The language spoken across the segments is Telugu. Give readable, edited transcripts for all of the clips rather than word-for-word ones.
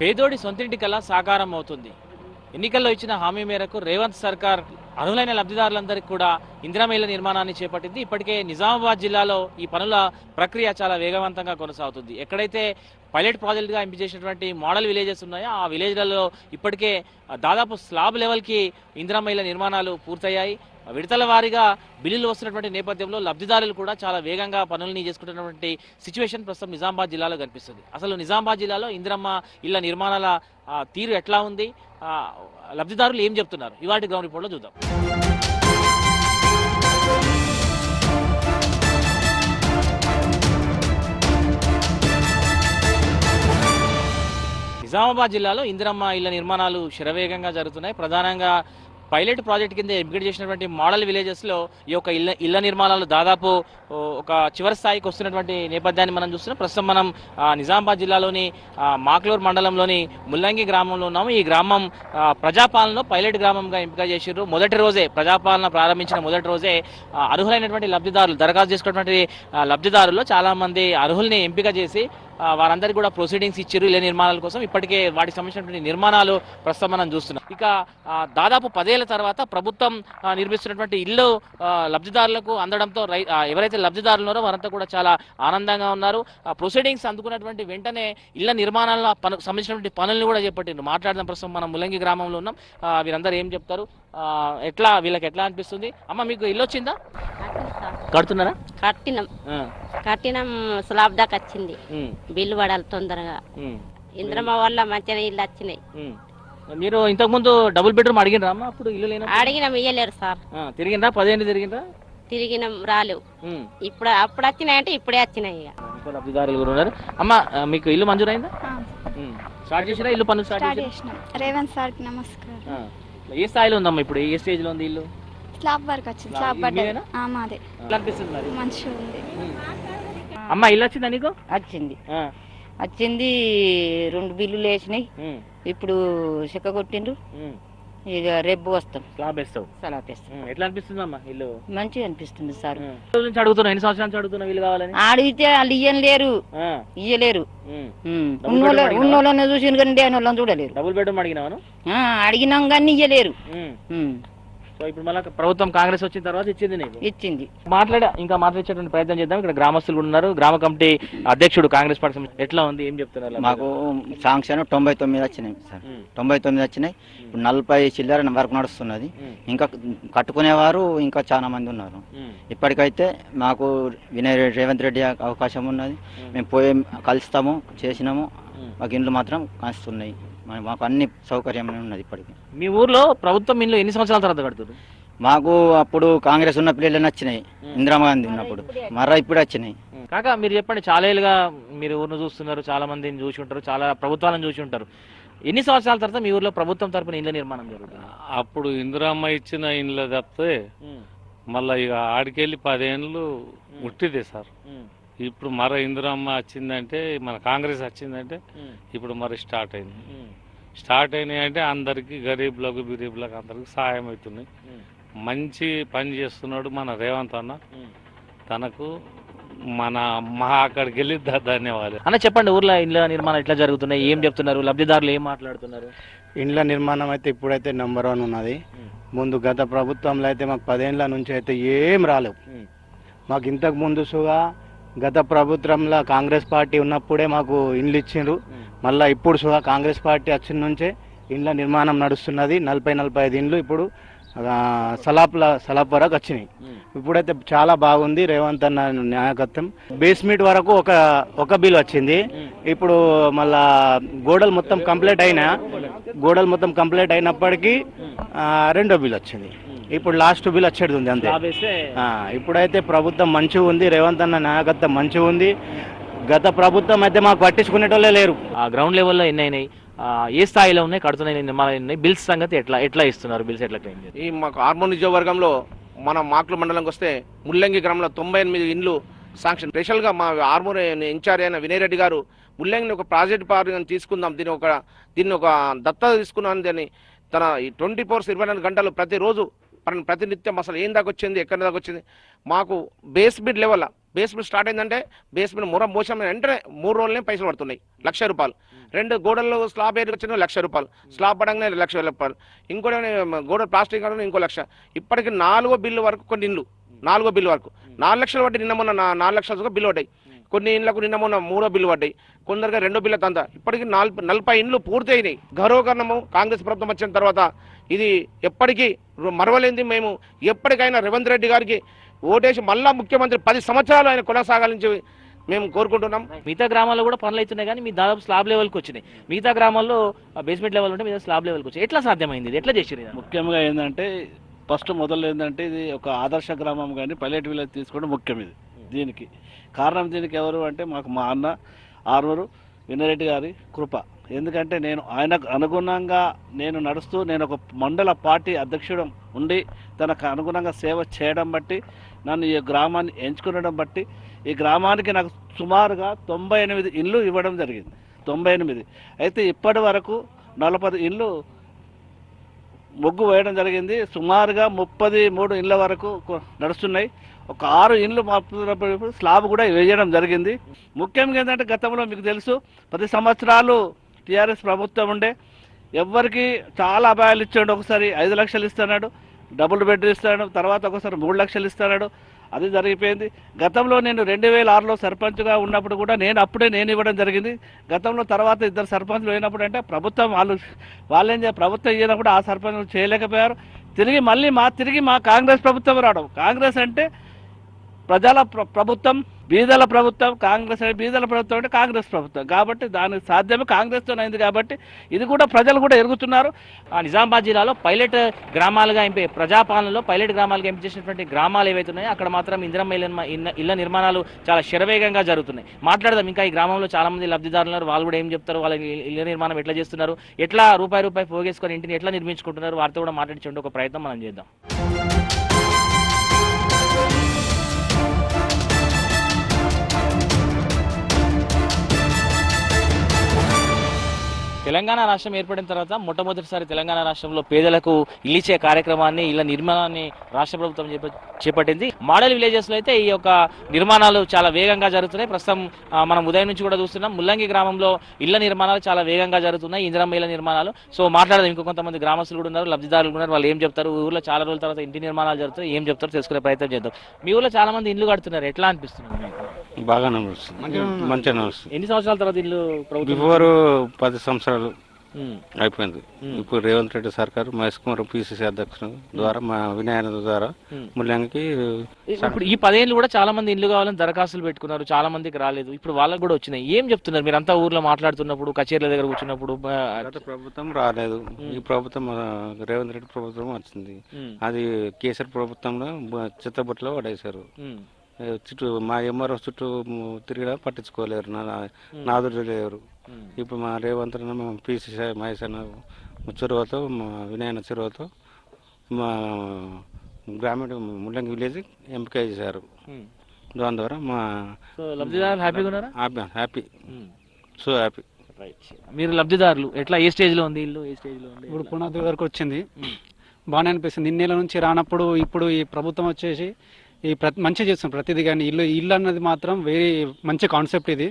పేదోడి సొంతింటి కల సాకారం అవుతుంది. ఎన్నికల్లో ఇచ్చిన హామీ మేరకు రేవంత్ సర్కార్ అర్హులైన లబ్ధిదారులందరికీ కూడా ఇందిరమ్మ ఇళ్ల నిర్మాణాన్ని చేపట్టింది. ఇప్పటికే నిజామాబాద్ జిల్లాలో ఈ పనుల ప్రక్రియ చాలా వేగవంతంగా కొనసాగుతుంది. ఎక్కడైతే పైలట్ ప్రాజెక్టుగా ఎంపిక చేసినటువంటి మోడల్ విలేజెస్ ఉన్నాయో ఆ విలేజ్లలో ఇప్పటికే దాదాపు స్లాబ్ లెవెల్కి ఇందిరమ్మ ఇళ్ల నిర్మాణాలు పూర్తయ్యాయి. విడతల వారీగా బిల్లులు వస్తున్నటువంటి నేపథ్యంలో లబ్ధిదారులు కూడా చాలా వేగంగా పనులని చేసుకుంటున్నటువంటి సిచ్యువేషన్ ప్రస్తుతం నిజామాబాద్ జిల్లాలో కనిపిస్తుంది. అసలు నిజామాబాద్ జిల్లాలో ఇందిరమ్మ ఇళ్ల నిర్మాణాల తీరు ఎట్లా ఉంది, లబ్ధిదారులు ఏం చెప్తున్నారు, ఇవాటి గ్రౌండ్ రిపోర్ట్లో చూద్దాం. నిజామాబాద్ జిల్లాలో ఇందిరమ్మ ఇళ్ల నిర్మాణాలు శరవేగంగా జరుగుతున్నాయి. ప్రధానంగా పైలట్ ప్రాజెక్ట్ కింద ఎంపిక చేసినటువంటి మోడల్ విలేజెస్లో ఈ యొక్క ఇళ్ల నిర్మాణాలు దాదాపు ఒక చివరి స్థాయికి వస్తున్నటువంటి నేపథ్యాన్ని మనం చూస్తున్నాం. ప్రస్తుతం మనం నిజామాబాద్ జిల్లాలోని మాక్లూరు మండలంలోని ముల్లంగి గ్రామంలో ఉన్నాము. ఈ గ్రామం ప్రజాపాలనలో పైలట్ గ్రామంగా ఎంపిక చేసారు. మొదటి రోజే ప్రజాపాలన ప్రారంభించిన మొదటి రోజే అర్హులైనటువంటి లబ్ధిదారులు దరఖాస్తు చేసుకున్నటువంటి లబ్ధిదారుల్లో చాలామంది అర్హుల్ని ఎంపిక చేసి వారందరికీ కూడా ప్రొసీడింగ్స్ ఇచ్చారు ఇళ్ల నిర్మాణాల కోసం. ఇప్పటికే వాటికి సంబంధించినటువంటి నిర్మాణాలు ప్రస్తుతం మనం చూస్తున్నాం. ఇక దాదాపు 10 ఏళ్ల తర్వాత ప్రభుత్వం నిర్మిస్తున్నటువంటి ఇల్లు లబ్ధిదారులకు అందడంతో ఎవరైతే లబ్ధిదారులు ఉన్నారో వారంతా కూడా చాలా ఆనందంగా ఉన్నారు. ప్రొసీడింగ్స్ అందుకున్నటువంటి వెంటనే ఇళ్ల నిర్మాణాల సంబంధించినటువంటి పనులను కూడా చేపట్టిండ్రు. మాట్లాడదాం. ప్రస్తుతం మనం ముల్లంగి గ్రామంలో ఉన్నాం. వీరందరూ ఏం చెప్తారు, వీళ్ళకి ఎట్లా అనిపిస్తుంది? అమ్మ, మీకు ఇల్లు వచ్చిందా? కడుతున్నారా? కట్టినం స్లాబ్ దాకా వచ్చింది. బిల్లు పడాలి తొందరగా. ఇంద్రమ్మ వల్ల మంచిగా ఇల్లు వచ్చినాయి. మీరు ఇంతకు ముందు డబుల్ బెడ్రూమ్ అడిగినరా అమ్మ? అప్పుడు ఇల్లు లేనా? అడిగినాం, ఇయ్యలేరు సార్. తిరిగిందా? 10 ఏళ్ళు తిరిగిందా? తిరిగినాం, రాలేవు. అప్పుడు వచ్చినాయంటే ఇప్పుడే వచ్చినాయి. ఇక లబ్ధిదారులు కూడా ఉన్నారు. అమ్మ, మీకు ఇల్లు మంజూరైందా? స్టార్ట్ చేసినా? ఇల్లు పనులు స్టార్ట్ చేసినా? రేవంత్ సార్కి నమస్కారం. ఏ స్థాయిలో ఉందమ్మా ఇప్పుడు? ఏ స్టేజ్ లో ఉంది ఇల్లు? స్లాబ్ వర్క్ వచ్చింది. స్లాబ్ పడ్డది. మాదే. అనిపిస్తుంది మరి? మంచిగా ఉంది. అమ్మ, ఇల్లు వచ్చిందా నీకు? వచ్చింది. 2 బిల్లులు వేసినాయి. ఇప్పుడు చెక్క కొట్టిండ్రు. ఇక రేపు వస్తాం. స్లాబ్ వేస్తావు? స్లాబ్ వేస్తాం. ఎట్లా అనిపిస్తుంది అమ్మా ఇల్లు? మంచిగా అనిపిస్తుంది సార్. అడుగుతున్నా, ఎన్ని సంవత్సరాల నుంచి అడుగుతున్నా ఇల్లు కావాలని? అడిగితే వాళ్ళు ఇయ్యలేరు. ఉన్నోళ్ళని చూసి కానీ లేని వాళ్ళని చూడలేరు. డబుల్ బెడ్రూమ్ అడిగినాను. అడిగినాం కానీ ఇయ్యలేరు. సో ఇప్పుడు మళ్ళీ ప్రభుత్వం కాంగ్రెస్ వచ్చిన తర్వాత ఇచ్చింది నీకు? ఇచ్చింది. ఇంకా మాట్లాడేటువంటి ప్రయత్నం చేద్దాం. ఇక్కడ గ్రామస్తులు ఉన్నారు. గ్రామ కమిటీ అధ్యక్షుడు కాంగ్రెస్ పార్టీ ఎట్లా ఉంది, ఏం చెప్తున్నారు? మాకు శాంక్షన్ 99 వచ్చినాయి సార్. 99 వచ్చినాయి. ఇప్పుడు 40 చిల్లర వరకు నడుస్తున్నది. ఇంకా కట్టుకునేవారు ఇంకా చాలా మంది ఉన్నారు. ఇప్పటికైతే మాకు రేవంత్ రెడ్డి అవకాశం ఉన్నది. మేము పోయి కలుస్తాము, చేసినాము. మాకు ఇండ్లు మాత్రం కాస్తున్నాయి. మాకు అన్ని సౌకర్యం ఉన్నది. ఇప్పటికి మీ ఊర్లో ప్రభుత్వం ఇల్లు ఎన్ని సంవత్సరాల తర్వాత కడుతున్నారు? మాకు అప్పుడు కాంగ్రెస్ ఉన్న పిల్లలు వచ్చినాయి, ఇందిరాగాంధీ ఉన్నప్పుడు. మర్రా ఇప్పుడు వచ్చినాయి. కాక మీరు చెప్పండి, చాలా ఏళ్ళుగా మీరు ఊరిని చూస్తున్నారు, చాలా మందిని చూసి ఉంటారు, చాలా ప్రభుత్వాలను చూసి ఉంటారు. ఎన్ని సంవత్సరాల తర్వాత మీ ఊర్లో ప్రభుత్వం తరపున ఇళ్ల నిర్మాణం జరుగుతుంది? అప్పుడు ఇందిరామ్మ ఇచ్చిన ఇండ్ల తప్పితే మళ్ళీ ఇక ఆడికెళ్ళి 10 ఏళ్ళు ముట్టిదే సార్. ఇప్పుడు మరో ఇందిరామ్మ వచ్చిందంటే, మన కాంగ్రెస్ వచ్చిందంటే ఇప్పుడు మరి స్టార్ట్ అయినాయి అంటే అందరికి గరీబ్లకు బిరీబ్లకు అందరికి సహాయం అవుతున్నాయి. మంచి పని చేస్తున్నాడు మన రేవంత్ అన్న. తనకు మా అక్కడికి వెళ్ళి ధన్యవాదాలు అన్న. చెప్పండి, ఊర్లో ఇళ్ళ నిర్మాణం ఎట్లా జరుగుతున్నాయి, ఏం చెప్తున్నారు, లబ్ధిదారులు ఏం మాట్లాడుతున్నారు? ఇండ్ల నిర్మాణం అయితే ఇప్పుడైతే నెంబర్ 1 ఉన్నది. ముందు గత ప్రభుత్వంలో అయితే మాకు 10 ఏళ్ళ నుంచి అయితే ఏం రాలేవు. మాకు ఇంతకు ముందు సుగా గత ప్రభుత్వంలో కాంగ్రెస్ పార్టీ ఉన్నప్పుడే మాకు ఇండ్లు ఇచ్చిండ్రు. మళ్ళీ ఇప్పుడు సుగా కాంగ్రెస్ పార్టీ వచ్చిన నుంచే ఇండ్ల నిర్మాణం నడుస్తున్నది. 40-45 ఇండ్లు ఇప్పుడు సలాప్ వరకు వచ్చినాయి. ఇప్పుడైతే చాలా బాగుంది రేవంత్ అన్న నాయకత్వం. బేస్మెంట్ వరకు ఒక బిల్ వచ్చింది. ఇప్పుడు మళ్ళా గోడలు మొత్తం కంప్లీట్ అయినప్పటికీ 2వ బిల్ వచ్చింది. ఇప్పుడు లాస్ట్ బిల్ వచ్చేది ఉంది అంతే. ఇప్పుడైతే ప్రభుత్వం మంచిగా ఉంది, రేవంత్ అన్న నాయకత్వం మంచిగా ఉంది. గత ప్రభుత్వం అయితే మాకు పట్టించుకునేటోళ్ళే లేరు. గ్రౌండ్ లెవెల్లో ఎన్ని అయినాయి, ఏ స్థాయిలో ఉన్నాయి, కడుతున్నాయి నిర్మాణాలు, బిల్స్ సంగతి ఎట్లా ఇస్తున్నారు? బిల్స్ ఎట్లా క్లెయిమ్ చేస్తారు? ఈ మాకు ఆర్మూర్ నియోజకవర్గంలో మన మాక్లూరు మండలంకి వస్తే ముల్లంగి గ్రామంలో 98 ఇండ్లు శాంక్షన్. స్పెషల్గా మా ఆర్మూర్ ఇన్ఛార్జ్ అయిన వినయ్ రెడ్డి గారు ముల్లంగిని ఒక ప్రాజెక్ట్ పార్టీ తీసుకుందాం, దీన్ని ఒక దత్తత తీసుకున్నాను అని తన 24/24 గంటలు ప్రతినిత్యం అసలు ఏం దాకా వచ్చింది, ఎక్కడి దాకా వచ్చింది, మాకు బేస్మెంట్ లెవెల్ బేస్మెంట్ స్టార్ట్ అయిందంటే బేస్మెంట్ మొరం మోసం వెంటనే 3 రోజులనే పైసలు పడుతున్నాయి, 1,00,000 రూపాయలు. 2 గోడలు స్లాబ్ ఏది వచ్చినా 1,00,000 రూపాయలు, స్లాబ్ పడంగానే 1,00,000 రూపాయలు, ఇంకోటి గోడ ప్లాస్టిక్ కట్టడం ఇంకో 1,00,000. ఇప్పటికి 4వ బిల్లు వరకు కొన్ని ఇండ్లు 4వ బిల్లు వరకు 4 లక్షలు పట్టి నిన్న మొన్న 4 లక్షలు బిల్లు పడ్డాయి. కొన్ని ఇండ్లకు నిన్న మొన్న 3వ బిల్లు పడ్డాయి, కొందరుగా 2వ బిల్లు తంత. ఇప్పటికి 40 ఇండ్లు పూర్తి అయినాయి. గౌరవకరణము కాంగ్రెస్ ప్రభుత్వం వచ్చిన తర్వాత ఇది ఎప్పటికీ మరవలేంది. మేము ఎప్పటికైనా రేవంత్ రెడ్డి గారికి ఓటేసి మళ్ళా ముఖ్యమంత్రి 10 సంవత్సరాలు ఆయన కొనసాగాలని మేము కోరుకుంటున్నాం. మిగతా గ్రామాల్లో కూడా పనులు అవుతున్నాయి కానీ మీ దాదాపు స్లాబ్ లెవెల్కి వచ్చినాయి. మిగతా గ్రామాల్లో బేస్మెంట్ లెవెల్ ఉంటే మీద స్లాబ్ లెవెల్కి వచ్చాయి. ఎట్లా సాధ్యమైంది, ఇది ఎట్లా చేసారు? ముఖ్యంగా ఏంటంటే ఫస్ట్ మొదలు ఏంటంటే ఇది ఒక ఆదర్శ గ్రామం కానీ పైలట్ విలేజ్ తీసుకోవడం ముఖ్యం. ఇది దీనికి కారణం దీనికి ఎవరు అంటే మాకు మా అన్న ఆర్మూరు వినయరెడ్డి గారి కృప. ఎందుకంటే నేను ఆయనకు అనుగుణంగా నేను నడుస్తూ నేను ఒక మండల పార్టీ అధ్యక్షుడు ఉండి తనకు అనుగుణంగా సేవ చేయడం బట్టి నన్ను ఈ గ్రామాన్ని ఎంచుకునడం బట్టి ఈ గ్రామానికి నాకు సుమారుగా 98 ఇళ్ళు ఇవ్వడం జరిగింది. 98. అయితే ఇప్పటి వరకు 40 ఇళ్ళు మొగ్గు వేయడం జరిగింది. సుమారుగా 33 ఇళ్ళ వరకు నడుస్తున్నాయి. ఒక 6 ఇండ్లు మాత్రం స్లాబ్ కూడా వేయడం జరిగింది. ముఖ్యంగా ఏంటంటే గతంలో మీకు తెలుసు 10 సంవత్సరాలు టీఆర్ఎస్ ప్రభుత్వం ఉండే ఎవ్వరికి చాలా అభాయాలు ఇచ్చాడు. ఒకసారి 5 లక్షలు ఇస్తున్నాడు, డబుల్ బెడ్ ఇస్తాడు, తర్వాత ఒకసారి 3 లక్షలు ఇస్తున్నాడు. అది జరిగిపోయింది. గతంలో నేను 2006లో సర్పంచ్గా ఉన్నప్పుడు కూడా నేను ఇవ్వడం జరిగింది. గతంలో తర్వాత 2 సర్పంచ్లు అయినప్పుడు అంటే ప్రభుత్వం వాళ్ళేం ప్రభుత్వం ఇవ్వనప్పుడు ఆ సర్పంచ్లు చేయలేకపోయారు. తిరిగి మా కాంగ్రెస్ ప్రభుత్వం రావడం. కాంగ్రెస్ అంటే ప్రజల ప్రభుత్వం, బీదల ప్రభుత్వం. కాంగ్రెస్ అంటే బీదల ప్రభుత్వం అంటే కాంగ్రెస్ ప్రభుత్వం కాబట్టి దానికి సాధ్యమే కాంగ్రెస్తో అయింది. కాబట్టి ఇది కూడా ప్రజలు కూడా ఎరుగుతున్నారు. నిజామాబాద్ జిల్లాలో పైలట్ గ్రామాలుగా ప్రజాపాలనలో పైలట్ గ్రామాలుగా ఎంపిక చేసినటువంటి గ్రామాలు ఏవైతే ఉన్నాయో అక్కడ మాత్రం ఇందిరమ్మ ఇళ్ల నిర్మాణాలు చాలా శరవేగంగా జరుగుతున్నాయి. మాట్లాడదాం ఇంకా ఈ గ్రామంలో చాలా మంది లబ్ధిదారులు ఉన్నారు. వాళ్ళు కూడా ఏం చెప్తారు, వాళ్ళ ఇళ్ల నిర్మాణం ఎట్లా చేస్తున్నారు, ఎట్లా రూపాయి పోగేసుకొని ఇంటిని ఎట్లా నిర్మించుకుంటున్నారు, వారితో కూడా మాట్లాడించే ఒక ప్రయత్నం మనం చేద్దాం. తెలంగాణ రాష్ట్రం ఏర్పడిన తర్వాత మొట్టమొదటిసారి తెలంగాణ రాష్ట్రంలో పేదలకు ఇల్లు ఇచ్చే కార్యక్రమాన్ని, ఇళ్ల నిర్మాణాన్ని రాష్ట్ర ప్రభుత్వం చేపట్టింది. మోడల్ విలేజెస్లో అయితే ఈ యొక్క నిర్మాణాలు చాలా వేగంగా జరుగుతున్నాయి. ప్రస్తుతం మనం ఉదయం నుంచి కూడా చూస్తున్నాం ముల్లంగి గ్రామంలో ఇళ్ల నిర్మాణాలు చాలా వేగంగా జరుగుతున్నాయి, ఇందిరమ్మ ఇళ్ల నిర్మాణాలు. సో మాట్లాడదాం, ఇంకో కొంతమంది గ్రామస్తులు కూడా ఉన్నారు, లబ్ధిదారులు ఉన్నారు. వాళ్ళు ఏం చెప్తారు, ఊర్లో చాలా రోజుల తర్వాత ఇంటి నిర్మాణాలు జరుగుతాయి, ఏం చెప్తారు తెలుసుకునే ప్రయత్నం చేద్దాం. మీ ఊర్లో చాలా మంది ఇల్లు కడుతున్నారు, ఎట్లా అనిపిస్తుంది? బాగానే నడుస్తుంది, మంచిగా నడుస్తుంది. ఎన్ని సంవత్సరాల తర్వాత ఇల్లు? బిఫోర్ 10 సంవత్సరాలు అయిపోయింది. ఇప్పుడు రేవంత్ రెడ్డి సర్కారు మహేష్ కుమార్ పిసిసి అధ్యక్షుడు ద్వారా మా వినాయన ద్వారా ముల్లంగికి ఇప్పుడు ఈ 10 ఏళ్ళు కూడా చాలా మంది ఇల్లు కావాలని దరఖాస్తులు పెట్టుకున్నారు, చాలా మందికి రాలేదు. ఇప్పుడు వాళ్ళకి కూడా వచ్చినాయి. ఏం చెప్తున్నారు మీరంతా ఊర్లో మాట్లాడుతున్నప్పుడు, కచేరీల దగ్గర కూర్చున్నప్పుడు? గత ప్రభుత్వం రాలేదు, ఈ ప్రభుత్వం రేవంత్ రెడ్డి ప్రభుత్వం వచ్చింది. అది కేసీఆర్ ప్రభుత్వంలో చిత్తబుట్టలో పడేశారు. చుట్టూ మా ఎంఆర్ఓ చుట్టూ తిరిగినా పట్టించుకోలేరు, నాదుడు లేరు. ఇప్పుడు మా రేవంత్ పిసిసి మహేష్ అన్న చొరవతో, మా వినాయన చొరవతో మా గ్రామీణ ముల్లంగి విలేజ్ ఎంపిక చేశారు. దాని ద్వారా మా హ్యాపీ, సో హ్యాపీ. మీరు లబ్ధిదారులు ఎట్లా, ఏ స్టేజ్లో ఉంది ఇల్లు, ఏ స్టేజ్లో ఉంది? ఇప్పుడు పునాది వరకు వచ్చింది, బాగానే అనిపిస్తుంది. ఇన్నేళ్ళ నుంచి రానప్పుడు ఇప్పుడు ఈ ప్రభుత్వం వచ్చేసి ఈ మంచి చేస్తుంది ప్రతిదీ. కానీ ఇల్లు అన్నది మాత్రం వెరీ మంచి కాన్సెప్ట్. ఇది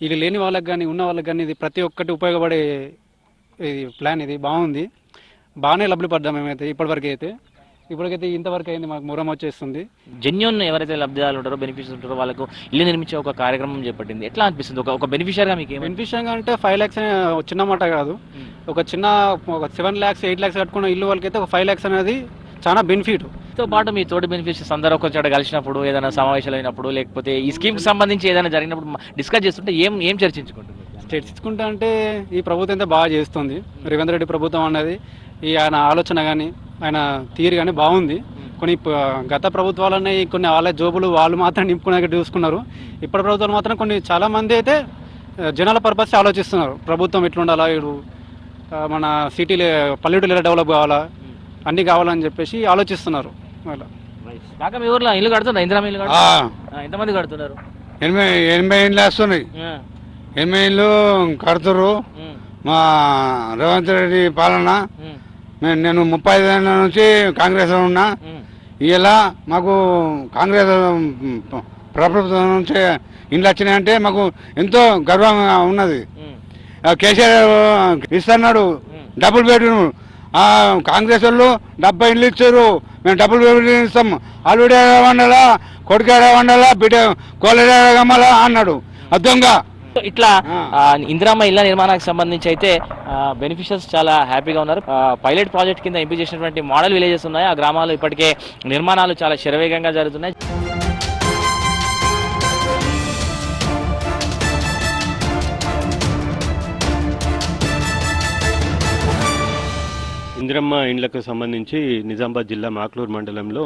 ఇల్లు లేని వాళ్ళకి కానీ ఉన్న వాళ్ళకి కానీ ఇది ప్రతి ఒక్కటి ఉపయోగపడే ఇది ప్లాన్. ఇది బాగుంది, బాగానే లబ్ధి పడ్డాం మేమైతే ఇప్పటికైతే ఇంతవరకు అయింది. మాకు మురం వచ్చేస్తుంది. జెన్యూన్ ఎవరైతే లబ్ధిదారులు ఉంటారో, బెనిఫిషియర్స్ ఉంటారో వాళ్ళకు ఇల్లు నిర్మించే ఒక కార్యక్రమం చేపట్టింది. ఎట్లా అనిపిస్తుంది ఒక బెనిఫిషియర్గా మీకు? బెనిఫిషియర్గా అంటే 5 lakhs చిన్న మాట కాదు. ఒక 7 lakhs 8 lakhs కట్టుకున్న ఇల్లు వాళ్ళకైతే ఒక 5 lakhs అనేది చాలా బెనిఫిట్. తో పాటు మీ తోటి బెనిఫిషియర్స్ అందరూ కొంచెం కలిసినప్పుడు, ఏదైనా సమావేశాలు అయినప్పుడు, లేకపోతే ఈ స్కీమ్కి సంబంధించి ఏదైనా జరిగినప్పుడు డిస్కస్ చేస్తుంటే ఏం చర్చించుకుంటారు? అంటే ఈ ప్రభుత్వం అయితే బాగా చేస్తుంది. రేవంత్ రెడ్డి ప్రభుత్వం అన్నది ఆయన ఆలోచన కానీ ఆయన తీరు కానీ బాగుంది. కొన్ని గత ప్రభుత్వాలనే కొన్ని వాళ్ళ జోబులు వాళ్ళు మాత్రం నింపుకునే చూసుకున్నారు. ఇప్పటి ప్రభుత్వాలు మాత్రం చాలా మంది అయితే జనాల పర్పస్ ఆలోచిస్తున్నారు. ప్రభుత్వం ఎట్లుండాలా, మన సిటీలో పల్లెటూరు ఎలా డెవలప్ కావాలా, అన్ని కావాలని చెప్పేసి ఆలోచిస్తున్నారు. కాక మీ ఊర్లో ఇల్లు కడుతున్నారు, ఇందిరమ్మ ఇల్లు ఎంతమంది కడుతున్నారు? 80 ఇండ్లు వస్తున్నాయి. 80 ఇండ్లు కడుతున్నారు. మా రేవంత్ రెడ్డి పాలన, నేను 35 ఏళ్ళ నుంచి కాంగ్రెస్లో ఉన్నా. ఇలా మాకు కాంగ్రెస్ ప్రభుత్వం నుంచి ఇండ్లు వచ్చినాయంటే మాకు ఎంతో గర్వంగా ఉన్నది. కేసీఆర్ ఇస్తున్నాడు డబుల్ బెడ్రూమ్. కాంగ్రెస్ వాళ్ళు 70 ఇండ్లు ఇచ్చారు, మేము డబుల్ బెడ్రూమ్ ఇస్తాం, అల్లుడే వండాలా, కొడుకే వండాలా, బిడ్డ కోలడే గమ్మలా అన్నాడు దొంగ. ఇట్లా ఇందిరమ్మ ఇళ్ల నిర్మాణానికి సంబంధించి అయితే బెనిఫిషియర్స్ చాలా హ్యాపీగా ఉన్నారు. పైలట్ ప్రాజెక్ట్ కింద ఎంపిక చేసినటువంటి మోడల్ విలేజెస్ ఉన్నాయి, ఆ గ్రామాలు ఇప్పటికే నిర్మాణాలు చాలా శరవేగంగా జరుగుతున్నాయి. ఇందిరమ్మ ఇండ్లకు సంబంధించి నిజామాబాద్ జిల్లా మాక్లూరు మండలంలో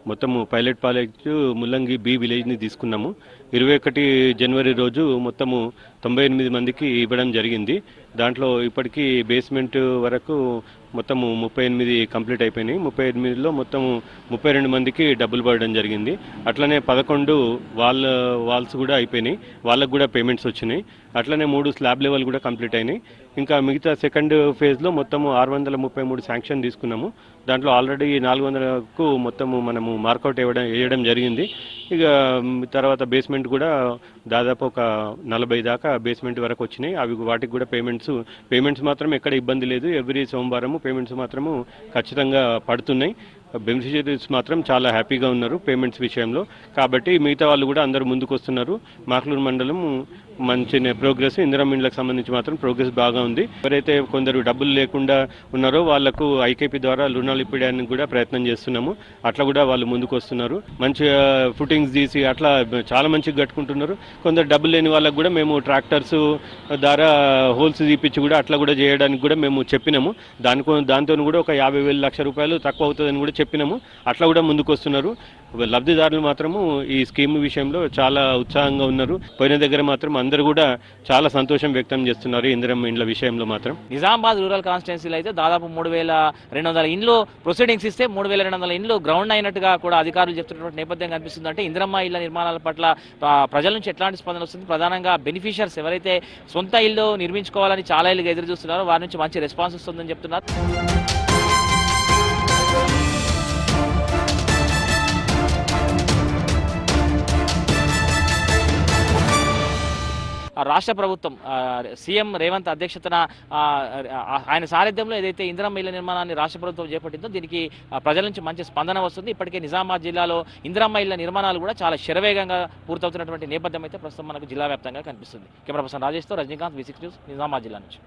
మొత్తము పైలట్ ప్రాజెక్టు ముల్లంగి బి విలేజ్ని తీసుకున్నాము. 21 జనవరి రోజు మొత్తము 98 మందికి ఇవ్వడం జరిగింది. దాంట్లో ఇప్పటికీ బేస్మెంట్ వరకు మొత్తము 38 కంప్లీట్ అయిపోయినాయి. 38లో మొత్తము 32 మందికి డబ్బులు పడడం జరిగింది. అట్లనే 11 వాల్స్ కూడా అయిపోయినాయి, వాళ్ళకు కూడా పేమెంట్స్ వచ్చినాయి. అట్లనే 3 స్లాబ్ లెవెల్ కూడా కంప్లీట్ అయినాయి. ఇంకా మిగతా సెకండ్ ఫేజ్లో మొత్తము 633 శాంక్షన్ తీసుకున్నాము. దాంట్లో ఆల్రెడీ 400కు మొత్తము మనము మార్కౌట్ వేయడం జరిగింది. ఇక తర్వాత బేస్మెంట్ కూడా దాదాపు ఒక 40 దాకా బేస్మెంట్ వరకు వచ్చినాయి. అవి వాటికి కూడా పేమెంట్స్ మాత్రం ఎక్కడ ఇబ్బంది లేదు. ఎవ్రీ సోమవారము పేమెంట్స్ మాత్రము ఖచ్చితంగా పడుతున్నాయి. బెనిఫిషరీస్ మాత్రం చాలా హ్యాపీగా ఉన్నారు పేమెంట్స్ విషయంలో. కాబట్టి మిగతా వాళ్ళు కూడా అందరూ ముందుకు వస్తున్నారు. మాక్లూరు మండలం మంచి ప్రోగ్రెస్, ఇందిరమ్మ ఇండ్లకు సంబంధించి మాత్రం ప్రోగ్రెస్ బాగా ఉంది. ఎవరైతే కొందరు డబ్బులు లేకుండా ఉన్నారో వాళ్లకు ఐకేపీ ద్వారా రుణాలు ఇప్పడానికి కూడా ప్రయత్నం చేస్తున్నాము. అట్లా కూడా వాళ్ళు ముందుకు వస్తున్నారు. మంచిగా ఫుటింగ్స్ తీసి అట్లా చాలా మంచిగా కట్టుకుంటున్నారు. కొందరు డబ్బులు లేని వాళ్ళకు కూడా మేము ట్రాక్టర్స్ ద్వారా హోల్స్ తీపిచ్చి కూడా అట్లా కూడా చేయడానికి కూడా మేము చెప్పినాము. దాంతో కూడా ఒక 50,000 లక్ష రూపాయలు తక్కువ అవుతుందని కూడా చెప్పినాము. అట్లా కూడా ముందుకు వస్తున్నారు. లబ్ధిదారులు మాత్రము ఈ స్కీమ్ విషయంలో చాలా ఉత్సాహంగా ఉన్నారు. పోయిన దగ్గర మాత్రం అందరూ కూడా చాలా సంతోషం వ్యక్తం చేస్తున్నారు ఇందిరమ్మ ఇండ్ల విషయంలో మాత్రం. నిజామాబాద్ రూరల్ కాన్స్టిట్యున్సీలో అయితే దాదాపు 3,200 ఇండ్లు ప్రొసీడింగ్స్ ఇస్తే 3,200 ఇండ్లు గ్రౌండ్ అయినట్టుగా కూడా అధికారులు చెప్తున్నటువంటి నేపథ్యం కనిపిస్తుంది. అంటే ఇందిరమ్మ ఇళ్ల నిర్మాణాల పట్ల ప్రజల నుంచి ఎట్లాంటి స్పందన వస్తుంది? ప్రధానంగా బెనిఫిషియర్స్ ఎవరైతే సొంత ఇల్లు నిర్మించుకోవాలని చాలా ఇల్లుగా ఎదురు చూస్తున్నారో వారి నుంచి మంచి రెస్పాన్స్ వస్తుందని చెప్తున్నారు. రాష్ట్ర ప్రభుత్వం సీఎం రేవంత్ అధ్యక్షతన ఆయన సారథ్యంలో ఏదైతే ఇందిరమ్మ ఇళ్ల నిర్మాణాన్ని రాష్ట్ర ప్రభుత్వం చేపట్టిందో దీనికి ప్రజల నుంచి మంచి స్పందన వస్తుంది. ఇప్పటికే నిజామాబాద్ జిల్లాలో ఇందిరమ్మ ఇళ్ల నిర్మాణాలు కూడా చాలా శరవేగంగా పూర్తవుతున్నటువంటి నేపథ్యం అయితే ప్రస్తుతం మనకు జిల్లా వ్యాప్తంగా కనిపిస్తుంది. కెమెరా పర్సన్ రాజేష్తో రజనీకాంత్, V6 న్యూస్, నిజామాబాద్ జిల్లా నుంచి.